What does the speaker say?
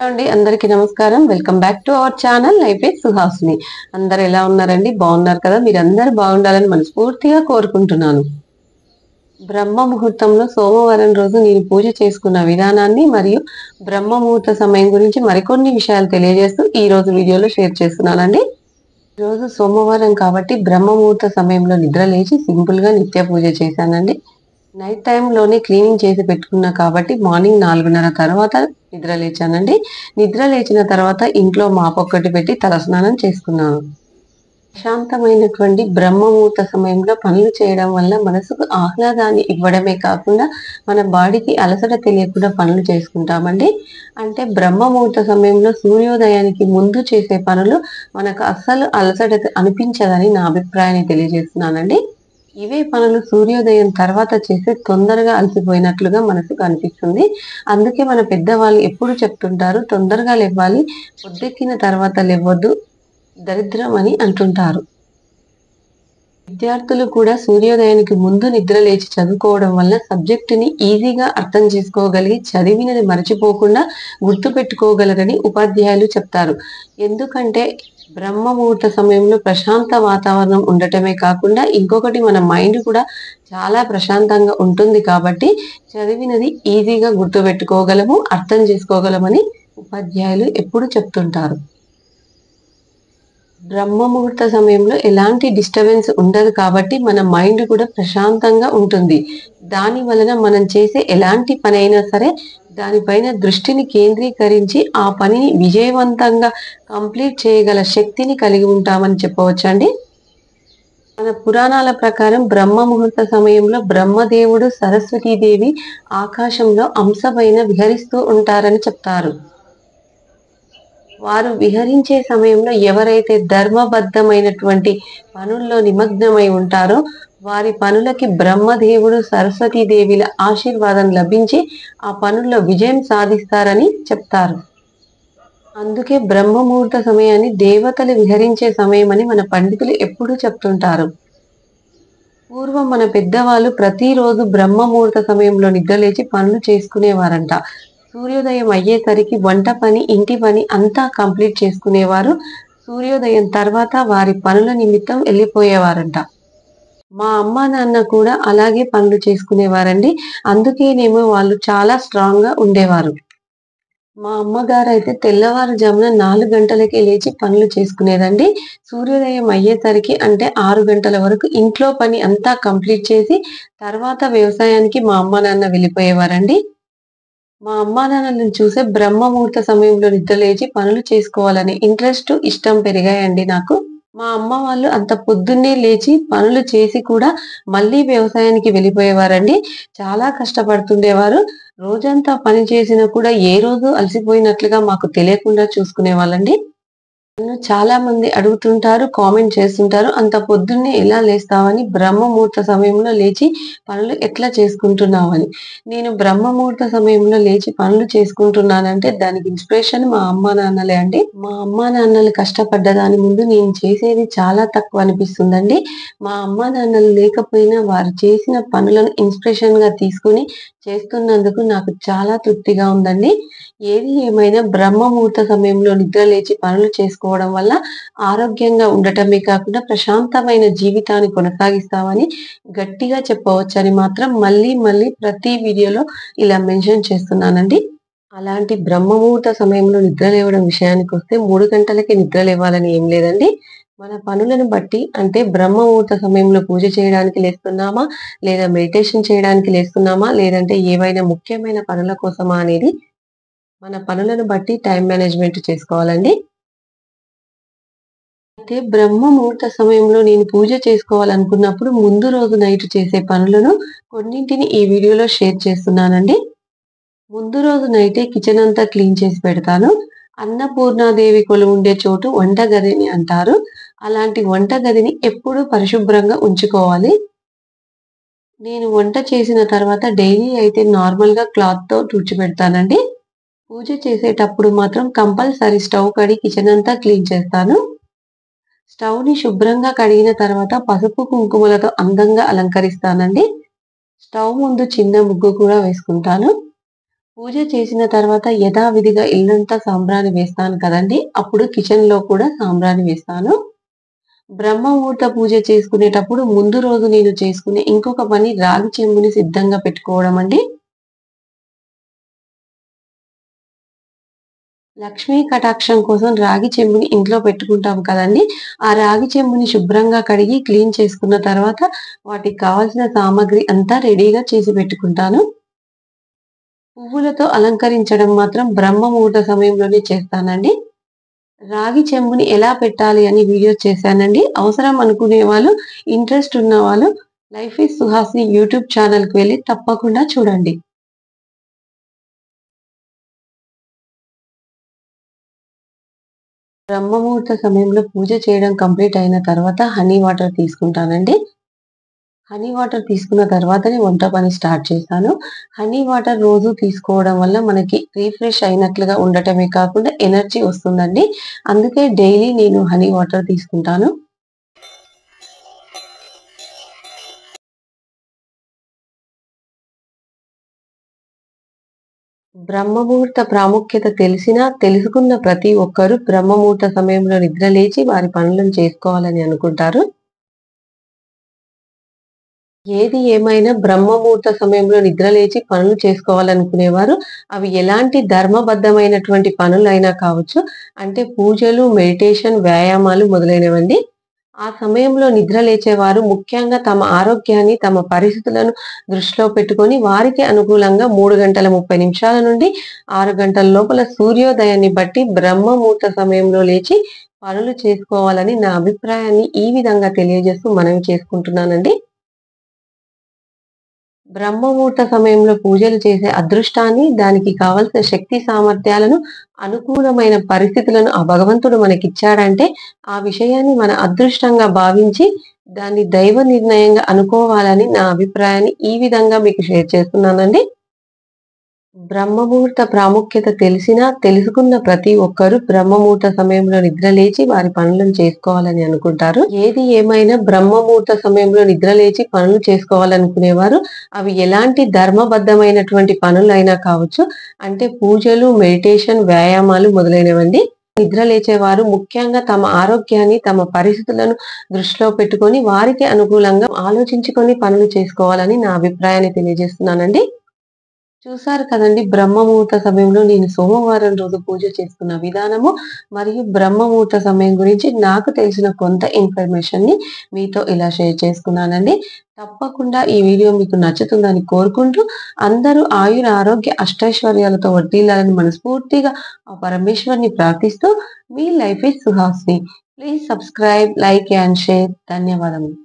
అండి అందరికీ నమస్కారం. Welcome back to our channel life with Suhasini. అందరూ ఎలా ఉన్నారండి? బాగున్నారు కదా? మీరందరూ బాగుండాలని మనస్ఫూర్తిగా కోరుకుంటున్నాను. బ్రహ్మ ముహూర్తంలో సోమవారం రోజు నేను పూజ చేసుకున్న విధానాన్ని మరియు బ్రహ్మ ముహూర్త సమయం గురించి మరికొన్ని విషయాలు తెలియజేస్తూ ఈ రోజు వీడియోలో షేర్ చేస్తున్నానండి. ఈ రోజు సోమవారం కాబట్టి బ్రహ్మ ముహూర్త సమయంలో నిద్ర లేచి సింపుల్ గా నిత్య పూజ చేశానండి. నైట్ టైంలోనే క్లీనింగ్ చేసి పెట్టుకున్నా కాబట్టి మార్నింగ్ 4:30 తర్వాత నిద్ర లేచానండి. నిద్ర లేచిన తర్వాత ఇంట్లో మాపొక్కటి పెట్టి తలస్నానం చేసుకున్నాను. ప్రశాంతమైనటువంటి బ్రహ్మముహూర్త సమయంలో పనులు చేయడం వల్ల మనసుకు ఆహ్లాదాన్ని ఇవ్వడమే కాకుండా మన బాడీకి అలసట తెలియకుండా పనులు చేసుకుంటామండి. అంటే బ్రహ్మముహూర్త సమయంలో సూర్యోదయానికి ముందు చేసే పనులు మనకు అస్సలు అలసట అనిపించదని నా అభిప్రాయాన్ని తెలియజేస్తున్నానండి. ఇవే పనులు సూర్యోదయం తర్వాత చేస్తే తొందరగా అలసిపోయినట్లుగా మనసుకు అనిపిస్తుంది. అందుకే మన పెద్దవాళ్ళు ఎప్పుడు చెప్తుంటారు, తొందరగా లెవ్వాలి, పొద్దెక్కిన తర్వాత లెవ్వొద్దు, దరిద్రం అని అంటుంటారు. విద్యార్థులు కూడా సూర్యోదయానికి ముందు నిద్ర లేచి చదువుకోవడం వల్ల సబ్జెక్టుని ఈజీగా అర్థం చేసుకోగలిగి చదివినది మరచిపోకుండా గుర్తుపెట్టుకోగలరని ఉపాధ్యాయులు చెప్తారు. ఎందుకంటే బ్రహ్మ ముహూర్త సమయంలో ప్రశాంత వాతావరణం ఉండటమే కాకుండా ఇంకొకటి మన మైండ్ కూడా చాలా ప్రశాంతంగా ఉంటుంది కాబట్టి చదివినది ఈజీగా గుర్తుపెట్టుకోగలము, అర్థం చేసుకోగలమని ఉపాధ్యాయులు ఎప్పుడు చెప్తుంటారు. బ్రహ్మ ముహూర్త సమయంలో ఎలాంటి డిస్టర్బెన్స్ ఉండదు కాబట్టి మన మైండ్ కూడా ప్రశాంతంగా ఉంటుంది. దాని వలన మనం చేసే ఎలాంటి పనైనా సరే దానిపైన దృష్టిని కేంద్రీకరించి ఆ పనిని విజయవంతంగా కంప్లీట్ చేయగల శక్తిని కలిగి ఉంటామని చెప్పవచ్చండి. మన పురాణాల ప్రకారం బ్రహ్మ ముహూర్త సమయంలో బ్రహ్మదేవుడు, సరస్వతీదేవి ఆకాశంలో అంశపైన విహరిస్తూ ఉంటారని చెప్తారు. వారు విహరించే సమయంలో ఎవరైతే ధర్మబద్ధమైనటువంటి పనుల్లో నిమగ్నమై ఉంటారో వారి పనులకి బ్రహ్మదేవుడు, సరస్వతీదేవిల ఆశీర్వాదం లభించి ఆ పనుల్లో విజయం సాధిస్తారని చెప్తారు. అందుకే బ్రహ్మ ముహూర్త సమయాన్ని దేవతలు విహరించే సమయమని మన పండితులు ఎప్పుడూ చెప్తుంటారు. పూర్వం మన పెద్దవాళ్ళు ప్రతిరోజు బ్రహ్మ ముహూర్త సమయంలో నిద్రలేచి పనులు చేసుకునేవారంట. సూర్యోదయం అయ్యేసరికి వంట పని, ఇంటి పని అంతా కంప్లీట్ చేసుకునేవారు. సూర్యోదయం తర్వాత వారి పనుల నిమిత్తం వెళ్ళిపోయేవారంట. మా అమ్మ, నాన్న కూడా అలాగే పనులు చేసుకునేవారండి. అందుకేనేమో వాళ్ళు చాలా స్ట్రాంగ్‌గా ఉండేవారు. మా అమ్మగారైతే తెల్లవారుజామున 4 గంటలకే లేచి పనులు చేసుకునేదండి. సూర్యోదయం అయ్యేసరికి అంటే 6 గంటల వరకు ఇంట్లో పని అంతా కంప్లీట్ చేసి తర్వాత వ్యవసాయానికి మా అమ్మ, నాన్న వెళ్ళిపోయేవారండి. మా అమ్మానాన్నలను చూసే బ్రహ్మ ముహూర్త సమయంలో నిద్రలేచి పనులు చేసుకోవాలనే ఇంట్రెస్ట్, ఇష్టం పెరిగాయండి నాకు. మా అమ్మ వాళ్ళు అంత పొద్దున్నే లేచి పనులు చేసి కూడా మళ్ళీ వ్యవసాయానికి వెళ్ళిపోయేవారండి. చాలా కష్టపడుతుండేవారు. రోజంతా పని చేసినా కూడా ఏ రోజు అలసిపోయినట్లుగా మాకు తెలియకుండా చూసుకునేవాళ్ళండి. నన్ను చాలా మంది అడుగుతుంటారు, కామెంట్ చేస్తుంటారు. అంత పొద్దున్నే ఎలా లేస్తావని, బ్రహ్మ ముహూర్త సమయంలో లేచి పనులు ఎట్లా చేసుకుంటున్నావని. నేను బ్రహ్మ ముహూర్త సమయంలో లేచి పనులు చేసుకుంటున్నానంటే దానికి ఇన్స్పిరేషన్ మా అమ్మా నాన్నలే అండి. మా అమ్మా నాన్నలు కష్టపడ్డ దాని ముందు నేను చేసేది చాలా తక్కువ అనిపిస్తుందండి. మా అమ్మా నాన్నలు లేకపోయినా వారు చేసిన పనులను ఇన్స్పిరేషన్ గా తీసుకొని చేస్తున్నందుకు నాకు చాలా తృప్తిగా ఉందండి. ఏది ఏమైనా బ్రహ్మ ముహూర్త సమయంలో నిద్ర లేచి పనులు చేసుకోవడం వల్ల ఆరోగ్యంగా ఉండటమే కాకుండా ప్రశాంతమైన జీవితాన్ని కొనసాగిస్తామని గట్టిగా చెప్పవచ్చని మాత్రం మళ్ళీ మళ్ళీ ప్రతి వీడియోలో ఇలా మెన్షన్ చేస్తున్నానండి. అలాంటి బ్రహ్మ ముహూర్త సమయంలో నిద్ర లేవడం విషయానికొస్తే 3 గంటలకే నిద్ర లేవాలని ఏం లేదండి. మన పనులను బట్టి అంటే బ్రహ్మ ముహూర్త సమయంలో పూజ చేయడానికి లేస్తున్నామా? లేదా మెడిటేషన్ చేయడానికి లేస్తున్నామా? లేదంటే ఏవైనా ముఖ్యమైన పనుల కోసమా అనేది మన పనులను బట్టి టైం మేనేజ్‌మెంట్ చేసుకోవాలండి. అయితే బ్రహ్మ ముహూర్త సమయంలో నేను పూజ చేసుకోవాలనుకున్నప్పుడు ముందు రోజు నైట్ చేసే పనులను కొన్నింటిని ఈ వీడియోలో షేర్ చేస్తున్నానండి. ముందు రోజు నైటే కిచెన్ అంతా క్లీన్ చేసి పెడతాను. అన్నపూర్ణాదేవి కొలువుండే చోటు వంటగదిని అంటారు. అలాంటి వంటగదిని ఎప్పుడూ పరిశుభ్రంగా ఉంచుకోవాలి. నేను వంట చేసిన తర్వాత డైలీ అయితే నార్మల్‌గా క్లాత్‌తో తుడిచిపెడతానండి. పూజ చేసేటప్పుడు మాత్రం కంపల్సరీ స్టవ్ కడిగి కిచెన్ అంతా క్లీన్ చేస్తాను. స్టవ్‌ని శుభ్రంగా కడిగిన తర్వాత పసుపు, కుంకుమలతో అందంగా అలంకరిస్తానండి. స్టవ్ ముందు చిన్న ముగ్గు కూడా వేసుకుంటాను. పూజ చేసిన తర్వాత యథావిధిగా ఇల్లంతా సాంబ్రాణి వేస్తాను కదండీ! అప్పుడు కిచెన్‌లో కూడా సాంబ్రాణి వేస్తాను. బ్రహ్మముహూర్త పూజ చేసుకునేటప్పుడు ముందు రోజు నేను చేసుకునే ఇంకొక పని రాగి చెంబుని సిద్ధంగా పెట్టుకోవడం అండి. లక్ష్మీ కటాక్షం కోసం రాగి చెంబుని ఇంట్లో పెట్టుకుంటాం కదండీ! ఆ రాగి చెంబుని శుభ్రంగా కడిగి క్లీన్ చేసుకున్న తర్వాత వాటికి కావాల్సిన సామాగ్రి అంతా రెడీగా చేసి పెట్టుకుంటాను. పువ్వులతో అలంకరించడం మాత్రం బ్రహ్మ ముహూర్త సమయంలోనే చేస్తానండి. రాగి చెంబుని ఎలా పెట్టాలి అని వీడియో చేశానండి. అవసరం అనుకునే వాళ్ళు, ఇంట్రెస్ట్ ఉన్నవాళ్ళు 'లైఫ్ ఈజ్ సుహాసిని' యూట్యూబ్ ఛానెల్‌కి వెళ్లి తప్పకుండా చూడండి. బ్రహ్మముహూర్త సమయంలో పూజ చేయడం కంప్లీట్ అయిన తర్వాత హనీ వాటర్ తీసుకుంటానండి. హనీ వాటర్ తీసుకున్న తర్వాతనే వంట పని స్టార్ట్ చేశాను. హనీ వాటర్ రోజు తీసుకోవడం వల్ల మనకి రిఫ్రెష్ అయినట్లుగా ఉండటమే కాకుండా ఎనర్జీ వస్తుందండి. అందుకే డైలీ నేను హనీ వాటర్ తీసుకుంటాను. బ్రహ్మముహూర్త ప్రాముఖ్యత తెలిసినా, తెలుసుకున్న ప్రతి ఒక్కరూ బ్రహ్మముహూర్త సమయంలో నిద్ర లేచి వారి పనులను చేసుకోవాలని అనుకుంటారు. ఏది ఏమైనా బ్రహ్మముహూర్త సమయంలో నిద్ర లేచి పనులు చేసుకోవాలనుకునేవారు, అవి ఎలాంటి ధర్మబద్ధమైనటువంటి పనులైనా కావచ్చు. అంటే పూజలు, మెడిటేషన్, వ్యాయామాలు మొదలైనవండి. ఆ సమయంలో నిద్ర లేచేవారు ముఖ్యంగా తమ ఆరోగ్యాన్ని, తమ పరిస్థితులను దృష్టిలో పెట్టుకొని వారికి అనుకూలంగా 3 గంటల 30 నిమిషాల నుండి 6 గంటల లోపల సూర్యోదయాన్ని బట్టి బ్రహ్మముహూర్త సమయంలో లేచి పనులు చేసుకోవాలని నా అభిప్రాయాన్ని ఈ విధంగా తెలియజేస్తూ మనవి చేసుకుంటున్నానండి. బ్రహ్మముహూర్త సమయంలో పూజలు చేసే అదృష్టాన్ని, దానికి కావాల్సిన శక్తి సామర్థ్యాలను, అనుకూలమైన పరిస్థితులను ఆ భగవంతుడు మనకిచ్చాడంటే, ఆ విషయాన్ని మన అదృష్టంగా భావించి, దాన్ని దైవ నిర్ణయంగా అనుకోవాలని నా అభిప్రాయాన్ని ఈ విధంగా మీకు షేర్ చేస్తున్నానండి. బ్రహ్మముహూర్త ప్రాముఖ్యత తెలిసినా, తెలుసుకున్న ప్రతి ఒక్కరూ బ్రహ్మముహూర్త సమయంలో నిద్ర లేచి వారి పనులను చేసుకోవాలని అనుకుంటారు. ఏది ఏమైనా బ్రహ్మముహూర్త సమయంలో నిద్ర లేచి పనులు చేసుకోవాలనుకునేవారు, అవి ఎలాంటి ధర్మబద్ధమైనటువంటి పనులైనా కావచ్చు. అంటే పూజలు, మెడిటేషన్, వ్యాయామాలు మొదలైనవండి. నిద్ర లేచేవారు ముఖ్యంగా తమ ఆరోగ్యాన్ని, తమ పరిస్థితులను దృష్టిలో పెట్టుకొని వారికి అనుకూలంగా ఆలోచించుకొని పనులు చేసుకోవాలని నా అభిప్రాయాన్ని తెలియజేస్తున్నానండి. చూసారు కదండీ! బ్రహ్మముహూర్త సమయంలో నేను సోమవారం రోజు పూజ చేసుకున్న విధానము, మరియు బ్రహ్మముహూర్త సమయం గురించి నాకు తెలిసిన కొంత ఇన్ఫర్మేషన్‌ని మీతో ఇలా షేర్ చేసుకున్నానండి. తప్పకుండా ఈ వీడియో మీకు నచ్చుతుందని కోరుకుంటూ, అందరూ ఆయుర ఆరోగ్య అష్టైశ్వర్యాలతో వర్ధిల్లాలని మనస్ఫూర్తిగా ఆ పరమేశ్వరుని ప్రార్థిస్తూ, మీ life is Suhasini. Please subscribe, like and share. ధన్యవాదములు.